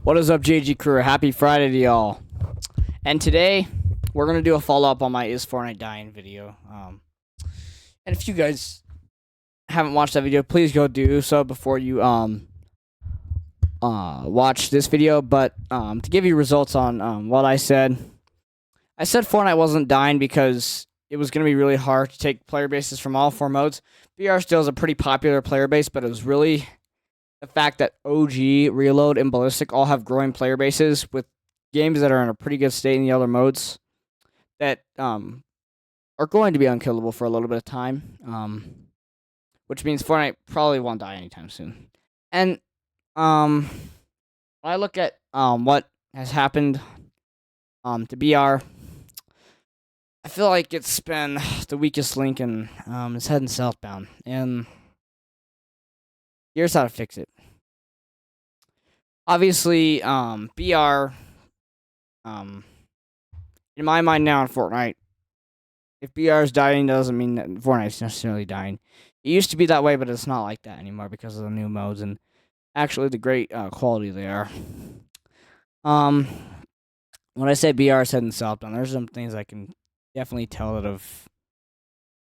What is up, JG crew? Happy Friday to y'all. And today, we're going to do a follow-up on my Is Fortnite Dying video. And if you guys haven't watched that video, please go do so before you watch this video. But to give you results on what I said Fortnite wasn't dying because it was going to be really hard to take player bases from all four modes. BR still is a pretty popular player base, but it was really the fact that OG, Reload, and Ballistic all have growing player bases with games that are in a pretty good state in the other modes that are going to be unkillable for a little bit of time, which means Fortnite probably won't die anytime soon. And when I look at what has happened to BR, I feel like it's been the weakest link in it's heading southbound, and here's how to fix it. Obviously, BR, in my mind now in Fortnite, if BR is dying, doesn't mean that Fortnite's necessarily dying. It used to be that way, but it's not like that anymore because of the new modes and actually the great quality they are. When I say BR is heading southbound, there's some things I can definitely tell that have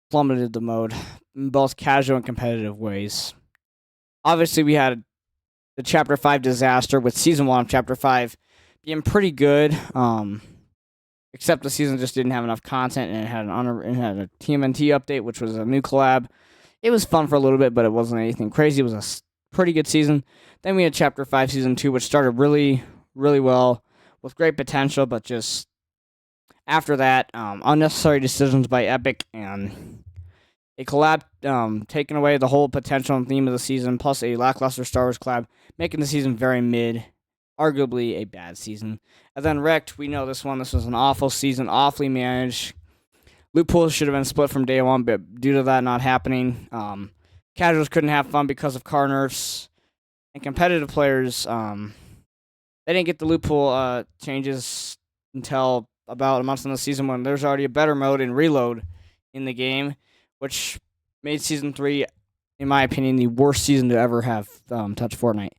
plummeted the mode in both casual and competitive ways. Obviously, we had the Chapter 5 disaster with Season 1 of Chapter 5 being pretty good, except the season just didn't have enough content, and it had a TMNT update, which was a new collab. It was fun for a little bit, but it wasn't anything crazy. It was a pretty good season. Then we had Chapter 5 Season 2, which started really, really well, with great potential, but just after that, unnecessary decisions by Epic, and a collab taking away the whole potential and theme of the season, plus a lackluster Star Wars collab, making the season very mid, arguably a bad season. And then Wrecked, we know this one. This was an awful season, awfully managed. Loot pools should have been split from day one, but due to that not happening, casuals couldn't have fun because of car nerfs, and competitive players, they didn't get the loot pool changes until about a month in the season when there's already a better mode in Reload in the game, which made Season 3, in my opinion, the worst season to ever have touched Fortnite.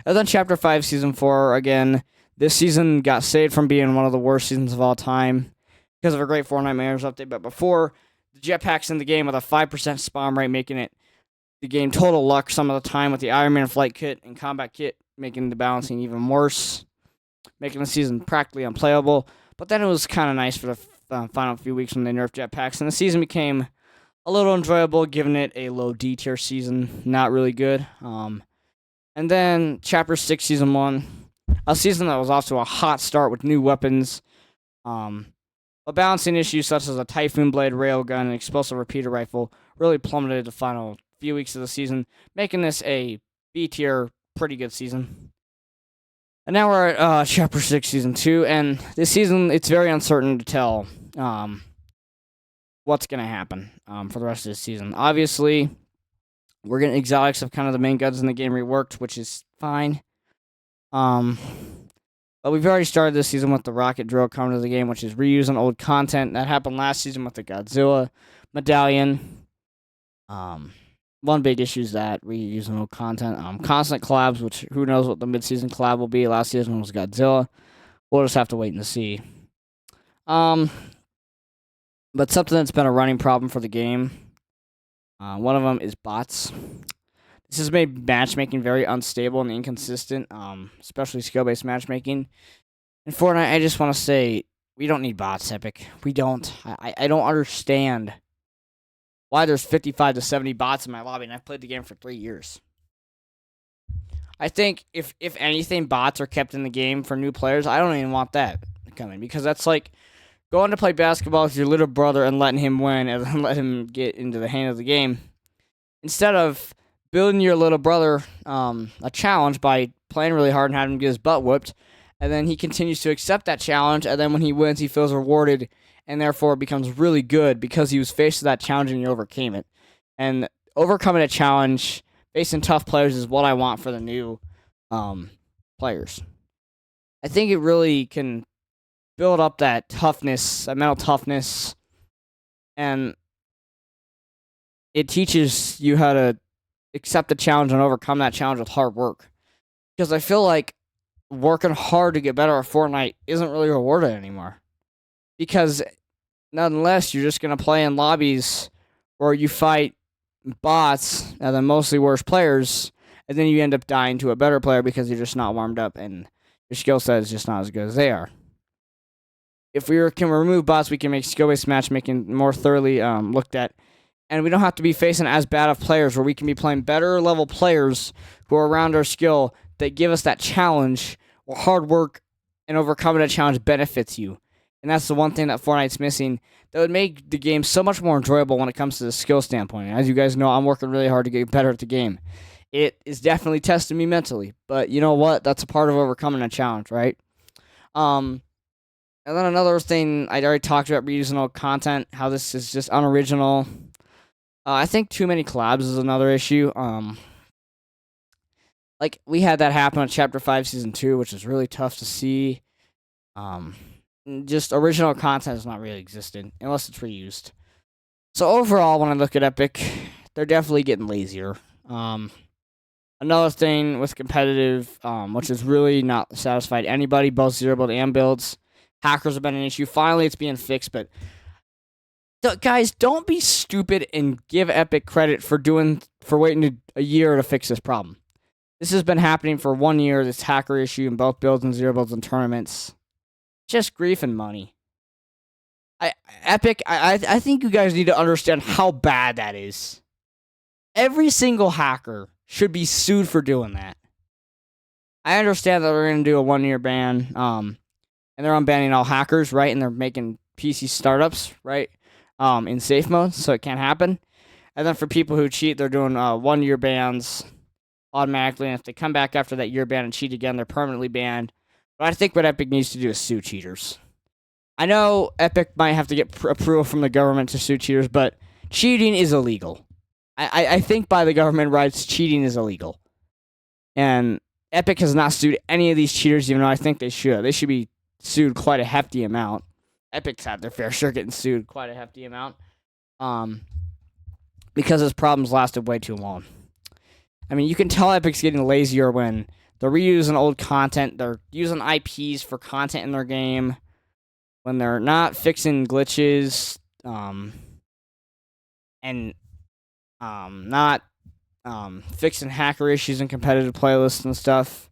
And then Chapter 5, Season 4, again, this season got saved from being one of the worst seasons of all time because of a great Fortnite Manners update, but before, the jetpacks in the game with a 5% spawn rate, making it the game total luck some of the time, with the Iron Man flight kit and combat kit making the balancing even worse, making the season practically unplayable. But then it was kind of nice for the final few weeks when they nerfed jetpacks, and the season became a little enjoyable, giving it a low D tier season, not really good. And then Chapter 6 Season 1, a season that was off to a hot start with new weapons, but balancing issues such as a Typhoon Blade, Railgun, and Explosive Repeater Rifle really plummeted the final few weeks of the season, making this a B tier, pretty good season. And now we're at Chapter 6 Season 2, and this season, it's very uncertain to tell what's going to happen for the rest of the season. Obviously, we're getting exotics of kind of the main guns in the game reworked, which is fine. But we've already started this season with the rocket drill coming to the game, which is reusing old content. That happened last season with the Godzilla medallion. One big issue is that reusing old content. Constant collabs, which who knows what the mid-season collab will be. Last season was Godzilla. We'll just have to wait and see. But something that's been a running problem for the game, one of them is bots. This has made matchmaking very unstable and inconsistent, especially skill-based matchmaking. In Fortnite, I just want to say, we don't need bots, Epic. We don't. I don't understand why there's 55 to 70 bots in my lobby, and I've played the game for 3 years. I think, if anything, bots are kept in the game for new players. I don't even want that coming, because that's like going to play basketball with your little brother and letting him win and then let him get into the hang of the game, instead of building your little brother a challenge by playing really hard and having him get his butt whooped, and then he continues to accept that challenge, and then when he wins, he feels rewarded, and therefore becomes really good because he was faced with that challenge and he overcame it. And overcoming a challenge, facing tough players, is what I want for the new players. I think it really can build up that toughness, that mental toughness, and it teaches you how to accept the challenge and overcome that challenge with hard work. Because I feel like working hard to get better at Fortnite isn't really rewarded anymore. Because nonetheless, you're just going to play in lobbies where you fight bots and then mostly worse players, and then you end up dying to a better player because you're just not warmed up and your skill set is just not as good as they are. If we can remove bots, we can make skill-based matchmaking more thoroughly looked at, and we don't have to be facing as bad of players where we can be playing better level players who are around our skill that give us that challenge where hard work and overcoming a challenge benefits you. And that's the one thing that Fortnite's missing that would make the game so much more enjoyable when it comes to the skill standpoint. And as you guys know, I'm working really hard to get better at the game. It is definitely testing me mentally, but you know what? That's a part of overcoming a challenge, right? And then another thing, I already talked about reusing old content, how this is just unoriginal. I think too many collabs is another issue. Like, we had that happen on Chapter 5 Season 2, which is really tough to see. Just original content is not really existing, unless it's reused. So overall, when I look at Epic, they're definitely getting lazier. Another thing with competitive, which has really not satisfied anybody, both zero build and builds. Hackers have been an issue. Finally, it's being fixed, but guys, don't be stupid and give Epic credit for waiting a year to fix this problem. This has been happening for 1 year, this hacker issue in both builds and zero builds and tournaments. Just grief and money. Epic, I think you guys need to understand how bad that is. Every single hacker should be sued for doing that. I understand that they're going to do a 1 year ban, and they're unbanning all hackers, right? And they're making PC startups, right? In safe mode, so it can't happen. And then for people who cheat, they're doing 1 year bans automatically. And if they come back after that year ban and cheat again, they're permanently banned. But I think what Epic needs to do is sue cheaters. I know Epic might have to get approval from the government to sue cheaters, but cheating is illegal. I think by the government rights, cheating is illegal. And Epic has not sued any of these cheaters, even though I think they should. They should be sued quite a hefty amount. Epic's had their fair share getting sued quite a hefty amount. Because this problem's lasted way too long. I mean, you can tell Epic's getting lazier when they're reusing old content. They're using IPs for content in their game. When they're not fixing glitches. And not fixing hacker issues in competitive playlists and stuff.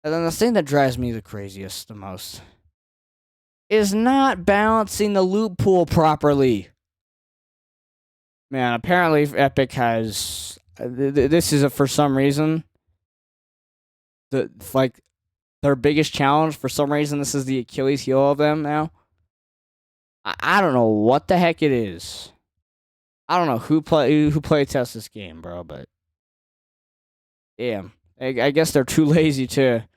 And then the thing that drives me the most is not balancing the loot pool properly. Man, apparently Epic has this is for some reason their biggest challenge. For some reason, this is the Achilles heel of them now. I don't know what the heck it is. I don't know who play tests this game, bro, but yeah, I guess they're too lazy to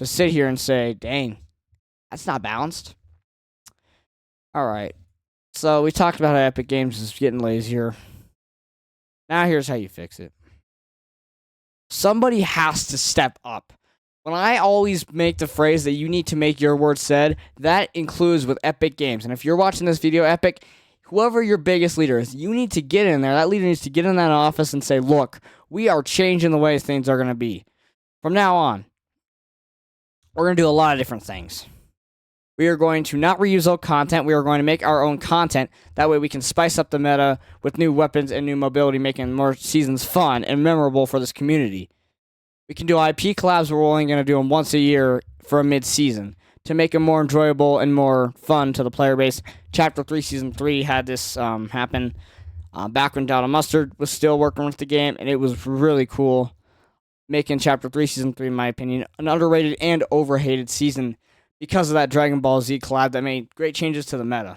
sit here and say, dang, that's not balanced. All right, so we talked about how Epic Games is getting lazier. Now here's how you fix it. Somebody has to step up. When I always make the phrase that you need to make your word said, that includes with Epic Games. And if you're watching this video, Epic, whoever your biggest leader is, you need to get in there. That leader needs to get in that office and say, look, we are changing the way things are going to be. From now on, we're going to do a lot of different things. We are going to not reuse old content. We are going to make our own content. That way we can spice up the meta with new weapons and new mobility, making more seasons fun and memorable for this community. We can do IP collabs, but we're only going to do them once a year for a mid-season to make them more enjoyable and more fun to the player base. Chapter 3, Season 3 had this happen back when Dada Mustard was still working with the game, and it was really cool, making Chapter 3, Season 3, in my opinion, an underrated and overhated season because of that Dragon Ball Z collab that made great changes to the meta.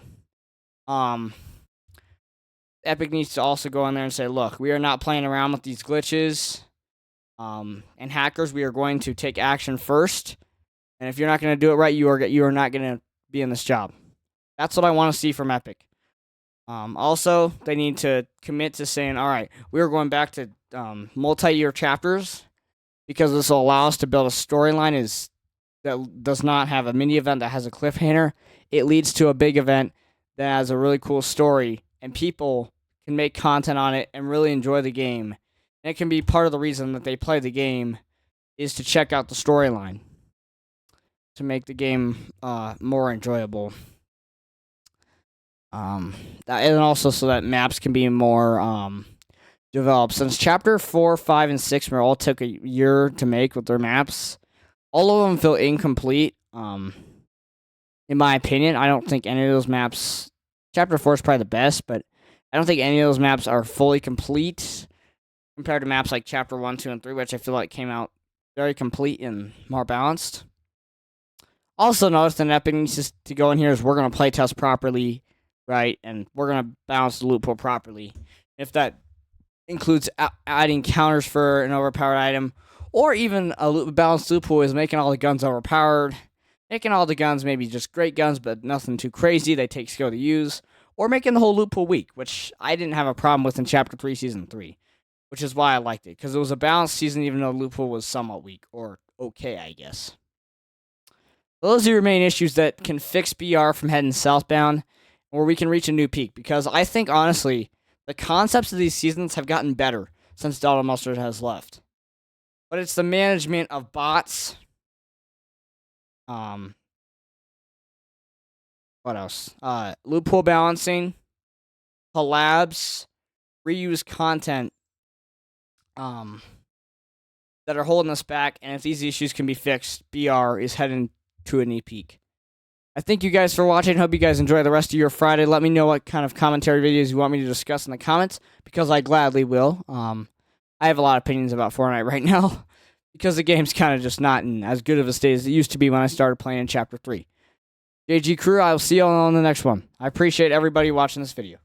Epic needs to also go in there and say, look, we are not playing around with these glitches and hackers. We are going to take action first. And if you're not going to do it right, you are not going to be in this job. That's what I want to see from Epic. Also, they need to commit to saying, all right, we are going back to multi-year chapters because this will allow us to build a storyline that does not have a mini event that has a cliffhanger. It leads to a big event that has a really cool story, and people can make content on it and really enjoy the game. And it can be part of the reason that they play the game is to check out the storyline. to make the game more enjoyable. And also so that maps can be more developed. Since Chapter 4, 5, and 6 all took a year to make with their maps, all of them feel incomplete. In my opinion, I don't think any of those maps. Chapter 4 is probably the best, but I don't think any of those maps are fully complete compared to maps like Chapter 1, 2, and 3, which I feel like came out very complete and more balanced. Also, notice an epic needs to go in here is we're going to playtest properly, right? And we're going to balance the loot pool properly. If that includes adding counters for an overpowered item, or even a balanced loot pool is making all the guns overpowered, making all the guns maybe just great guns, but nothing too crazy, they take skill to use, or making the whole loot pool weak, which I didn't have a problem with in Chapter 3, Season 3, which is why I liked it, because it was a balanced season even though the loot pool was somewhat weak, or okay, I guess. Those are your main issues that can fix BR from heading southbound, where we can reach a new peak, because I think, honestly, the concepts of these seasons have gotten better since Delta Mustard has left. But it's the management of bots. What else? Loot pool balancing, collabs, reuse content, that are holding us back. And if these issues can be fixed, BR is heading to a new peak. I thank you guys for watching. Hope you guys enjoy the rest of your Friday. Let me know what kind of commentary videos you want me to discuss in the comments, because I gladly will. I have a lot of opinions about Fortnite right now, because the game's kind of just not in as good of a state as it used to be when I started playing in Chapter 3. JG Crew, I will see you all on the next one. I appreciate everybody watching this video.